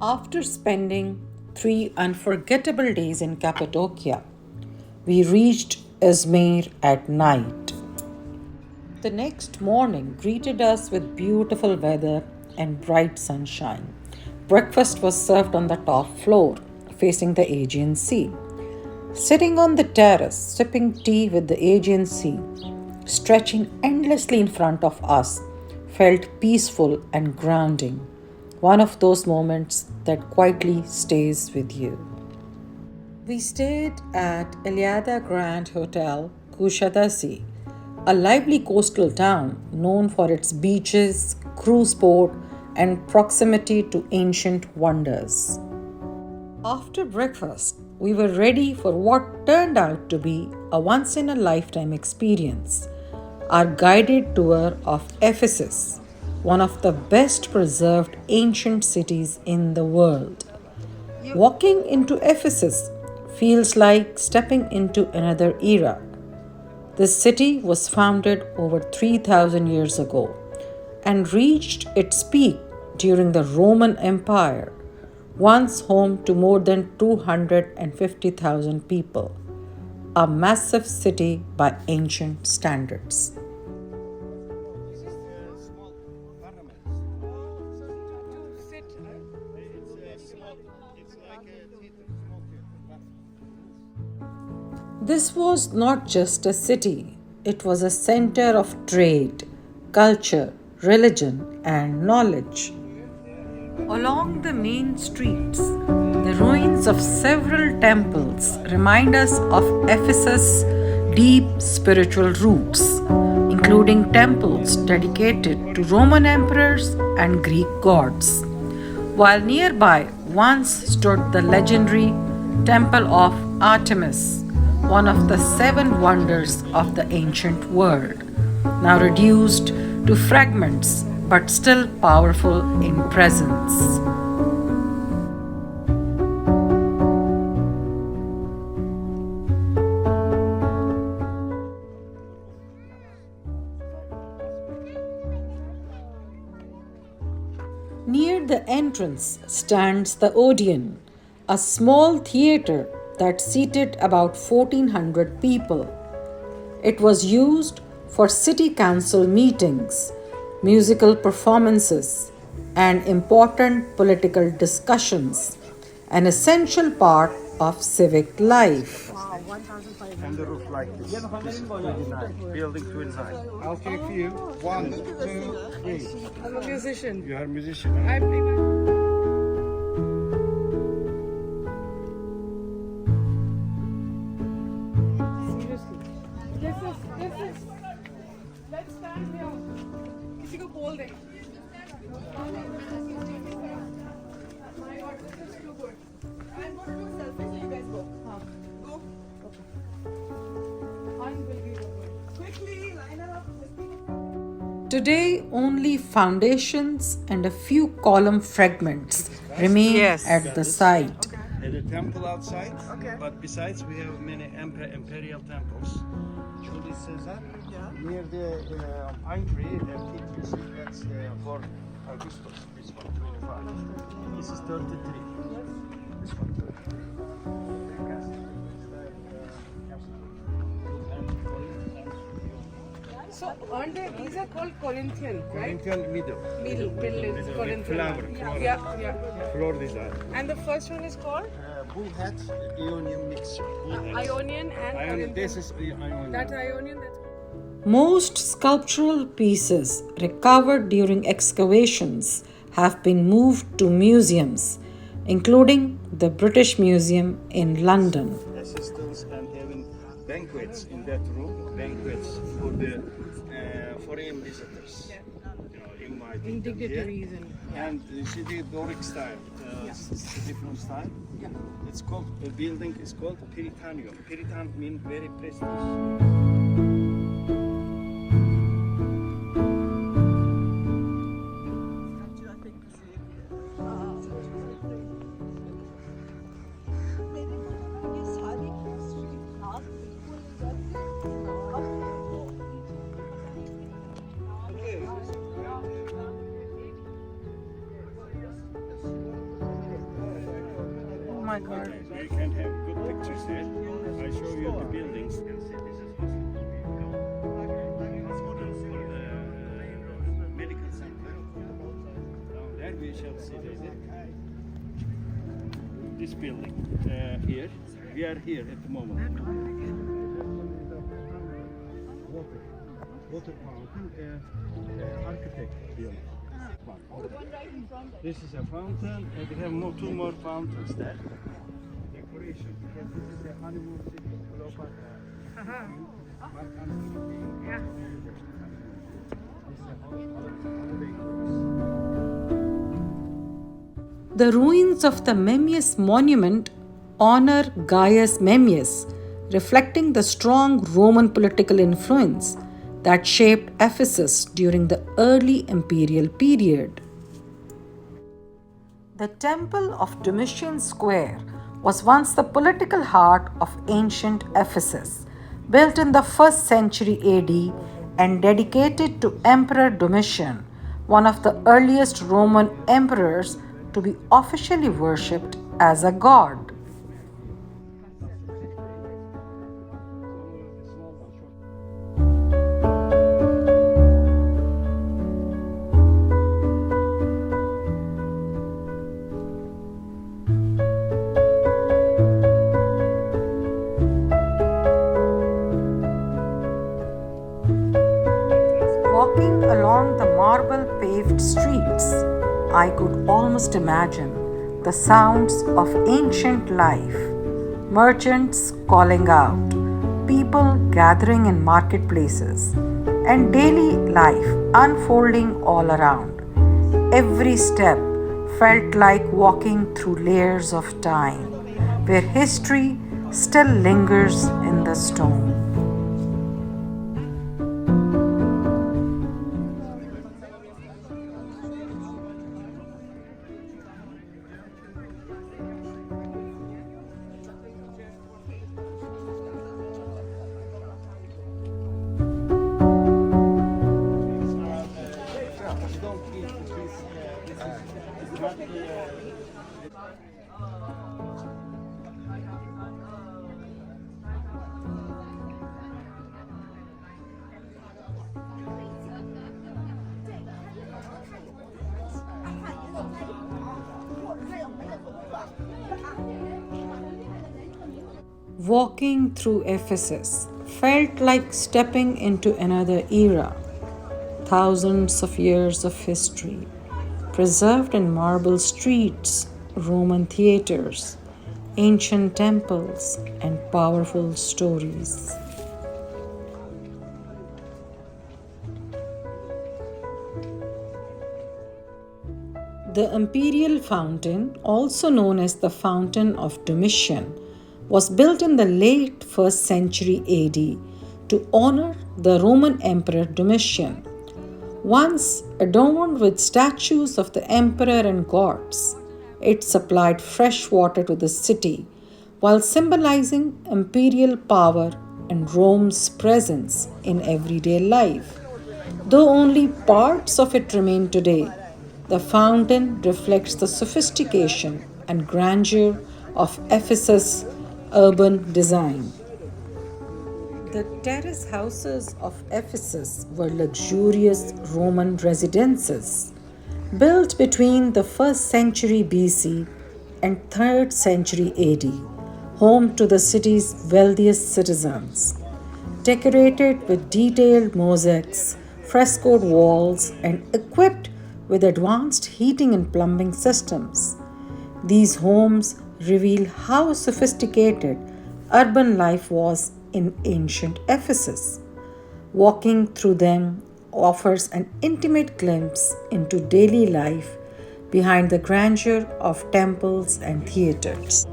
After spending 3 unforgettable days in Cappadocia, we reached Izmir at night. The next morning greeted us with beautiful weather and bright sunshine. Breakfast was served on the top floor, facing the Aegean Sea. Sitting on the terrace, sipping tea with the Aegean Sea, stretching endlessly in front of us, felt peaceful and grounding. One of those moments that quietly stays with you. We stayed at Eliada Grand Hotel, Kuşadası, a lively coastal town known for its beaches, cruise port, and proximity to ancient wonders. After breakfast, we were ready for what turned out to be a once-in-a-lifetime experience, our guided tour of Ephesus, one of the best preserved ancient cities in the world. Walking into Ephesus feels like stepping into another era. This city was founded over 3,000 years ago and reached its peak during the Roman Empire, once home to more than 250,000 people, a massive city by ancient standards. This was not just a city, it was a center of trade, culture, religion, and knowledge. Along the main streets, the ruins of several temples remind us of Ephesus' deep spiritual roots, including temples dedicated to Roman emperors and Greek gods. While nearby once stood the legendary Temple of Artemis, one of the 7 wonders of the ancient world, now reduced to fragments but still powerful in presence. Near the entrance stands the Odeon, a small theatre that seated about 1,400 people. It was used for city council meetings, musical performances, and important political discussions, an essential part of civic life. On the roof like this. This is 29. Building 29. I'll take you. 1, 2, 3. I'm a musician. You are a musician. Let's stand here. किसी को बोल दे. My God, this is too good. I'm going to do selfie, so you guys go. Go. Unbelievable. Quickly, line up. Today, only foundations and a few column fragments remain at the site. The temple outside, but besides we have many imperial temples. Julius Caesar, near the pine tree, the teeth, that's for Augustus, this one, 25. This is 33. This one, 33. So, aren't they, these are called Corinthian, right? Corinthian middle. Middle is Corinthian. Flower. Yeah. Floor design. And the first one is called? Bullhead Ionian mixture. Ionian and Corinthian. This is Ionian. That's Ionian, that's Most sculptural pieces recovered during excavations have been moved to museums, including the British Museum in London. Assistants and having banquets in that room, banquets for the foreign visitors. Inviting in them here. dignitaries And you see the Doric style, it's a different style. Yeah. It's called, the building is called Peritanium. Peritan means very prestigious. my God. So you can have good pictures there. I show you the buildings. Medical center. Down there we shall see this building here. We are here at the moment. Water fountain, architect built. This is a fountain, and we have two more fountains there. Decoration. This is the honeymoon city, Cleopatra. Mark Antony. Yeah. This is a holiday cruise. The ruins of the Memmius monument honor Gaius Memmius, reflecting the strong Roman political influence that shaped Ephesus during the early imperial period. The Temple of Domitian Square was once the political heart of ancient Ephesus, built in the 1st century AD and dedicated to Emperor Domitian, one of the earliest Roman emperors to be officially worshipped as a god. Walking along the marble-paved streets, I could almost imagine the sounds of ancient life, merchants calling out, people gathering in marketplaces, and daily life unfolding all around. Every step felt like walking through layers of time, where history still lingers in the stone. Walking through Ephesus felt like stepping into another era. Thousands of years of history, preserved in marble streets, Roman theatres, ancient temples, and powerful stories. The imperial fountain, also known as the Fountain of Domitian, was built in the late 1st century AD to honor the Roman Emperor Domitian. Once adorned with statues of the emperor and gods, it supplied fresh water to the city while symbolizing imperial power and Rome's presence in everyday life. Though only parts of it remain today, the fountain reflects the sophistication and grandeur of Ephesus' urban design. The terrace houses of Ephesus were luxurious Roman residences built between the 1st century BC and 3rd century AD, home to the city's wealthiest citizens. Decorated with detailed mosaics, frescoed walls, and equipped with advanced heating and plumbing systems, these homes reveal how sophisticated urban life was in ancient Ephesus. Walking through them offers an intimate glimpse into daily life behind the grandeur of temples and theatres.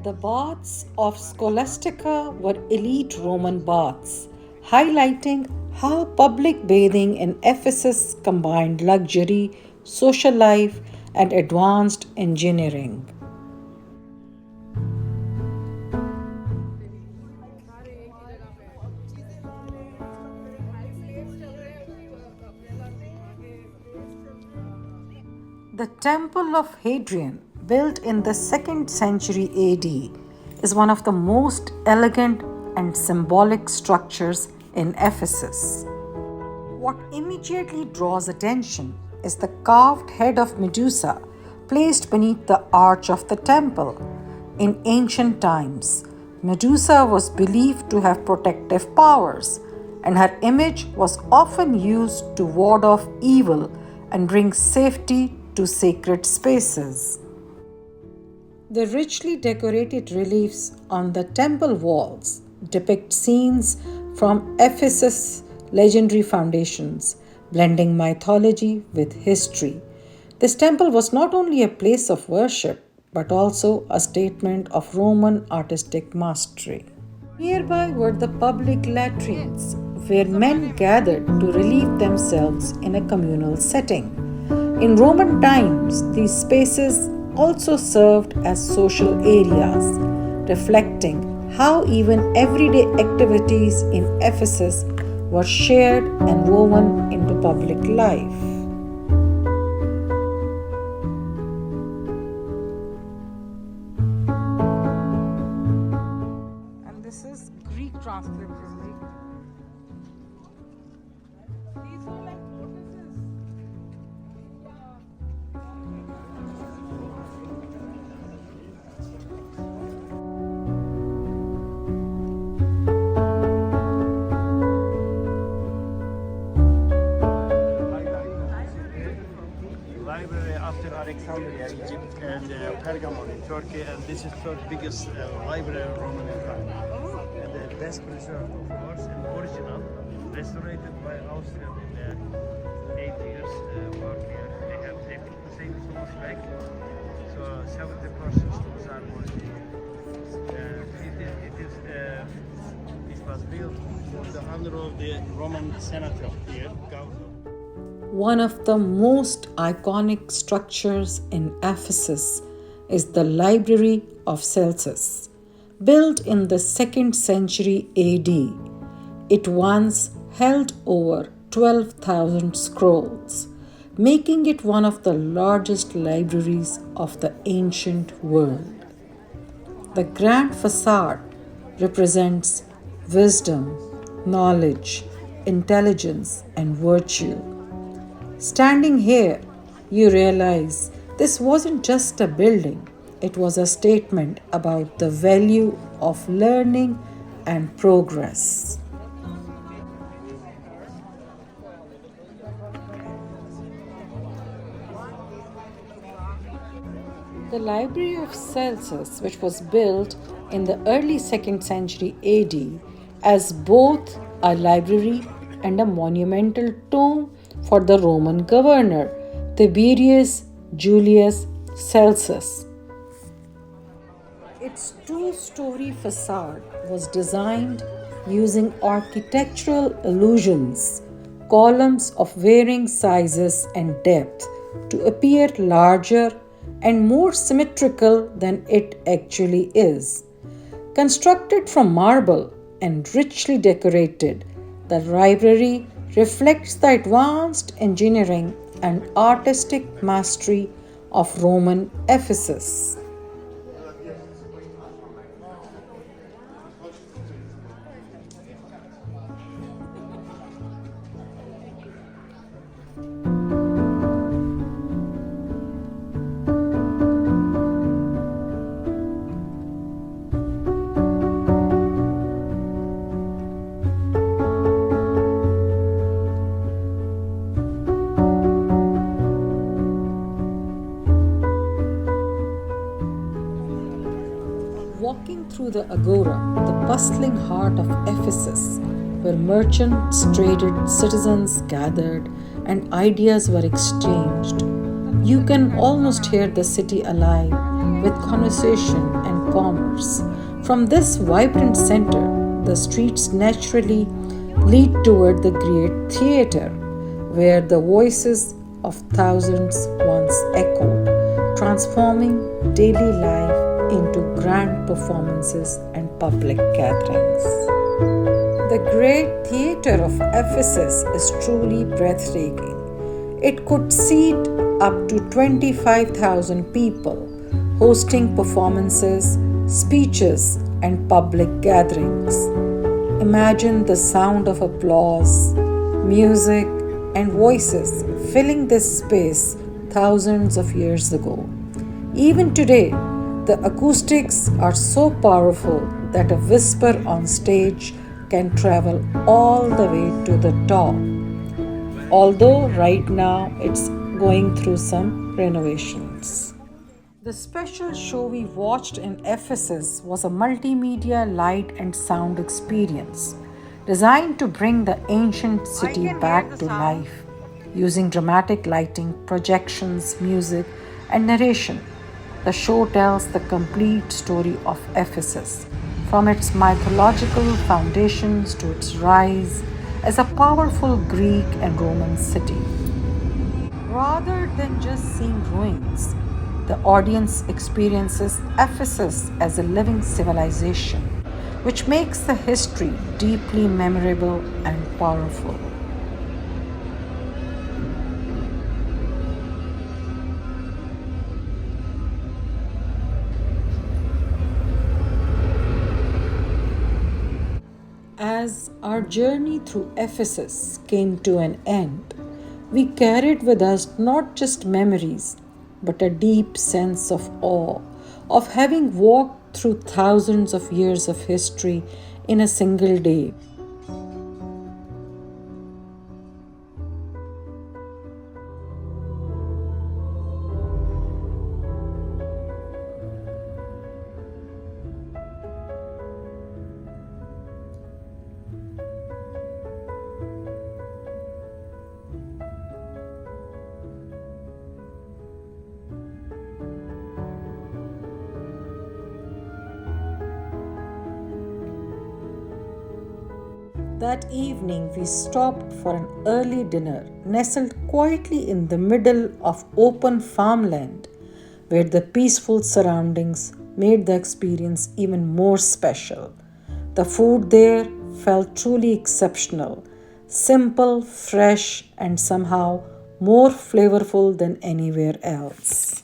The baths of Scholastica were elite Roman baths, highlighting how public bathing in Ephesus combined luxury, social life, and advanced engineering. The Temple of Hadrian, built in the 2nd century AD, is one of the most elegant and symbolic structures in Ephesus. What immediately draws attention is the carved head of Medusa placed beneath the arch of the temple. In ancient times, Medusa was believed to have protective powers, and her image was often used to ward off evil and bring safety to sacred spaces. The richly decorated reliefs on the temple walls depict scenes from Ephesus' legendary foundations, blending mythology with history. This temple was not only a place of worship, but also a statement of Roman artistic mastery. Nearby were the public latrines, where men gathered to relieve themselves in a communal setting. In Roman times, these spaces also served as social areas, reflecting how even everyday activities in Ephesus were shared and woven into public life. And this is Greek transcription. These were like notices. Library after Alexandria, Egypt, and Pergamon in Turkey, and this is third biggest library of Roman Empire. And the best preserved, of course, and original, restored by Austrian in the 8 years work here. They put the same tools back, so 70% tools are original. It was built for the honor of the Roman senator here, Gauss. One of the most iconic structures in Ephesus is the Library of Celsus. Built in the 2nd century AD, it once held over 12,000 scrolls, making it one of the largest libraries of the ancient world. The grand facade represents wisdom, knowledge, intelligence, and virtue. Standing here, you realize this wasn't just a building, it was a statement about the value of learning and progress. The Library of Celsus, which was built in the early 2nd century AD as both a library and a monumental tomb for the Roman governor, Tiberius Julius Celsus. Its two-story facade was designed using architectural illusions, columns of varying sizes and depth, to appear larger and more symmetrical than it actually is. Constructed from marble and richly decorated, the library reflects the advanced engineering and artistic mastery of Roman Ephesus. Walking through the agora, the bustling heart of Ephesus, where merchants traded, citizens gathered, and ideas were exchanged, you can almost hear the city alive with conversation and commerce. From this vibrant center, the streets naturally lead toward the great theater, where the voices of thousands once echoed, transforming daily life into grand performances and public gatherings. The great theater of Ephesus is truly breathtaking. It could seat up to 25,000 people, hosting performances, speeches, and public gatherings. Imagine the sound of applause, music, and voices filling this space thousands of years ago. Even today, the acoustics are so powerful that a whisper on stage can travel all the way to the top. Although right now it's going through some renovations. The special show we watched in Ephesus was a multimedia light and sound experience designed to bring the ancient city back to life using dramatic lighting, projections, music, and narration. The show tells the complete story of Ephesus, from its mythological foundations to its rise as a powerful Greek and Roman city. Rather than just seeing ruins, the audience experiences Ephesus as a living civilization, which makes the history deeply memorable and powerful. As our journey through Ephesus came to an end, we carried with us not just memories, but a deep sense of awe of having walked through thousands of years of history in a single day. That evening, we stopped for an early dinner, nestled quietly in the middle of open farmland, where the peaceful surroundings made the experience even more special. The food there felt truly exceptional, simple, fresh, and somehow more flavorful than anywhere else.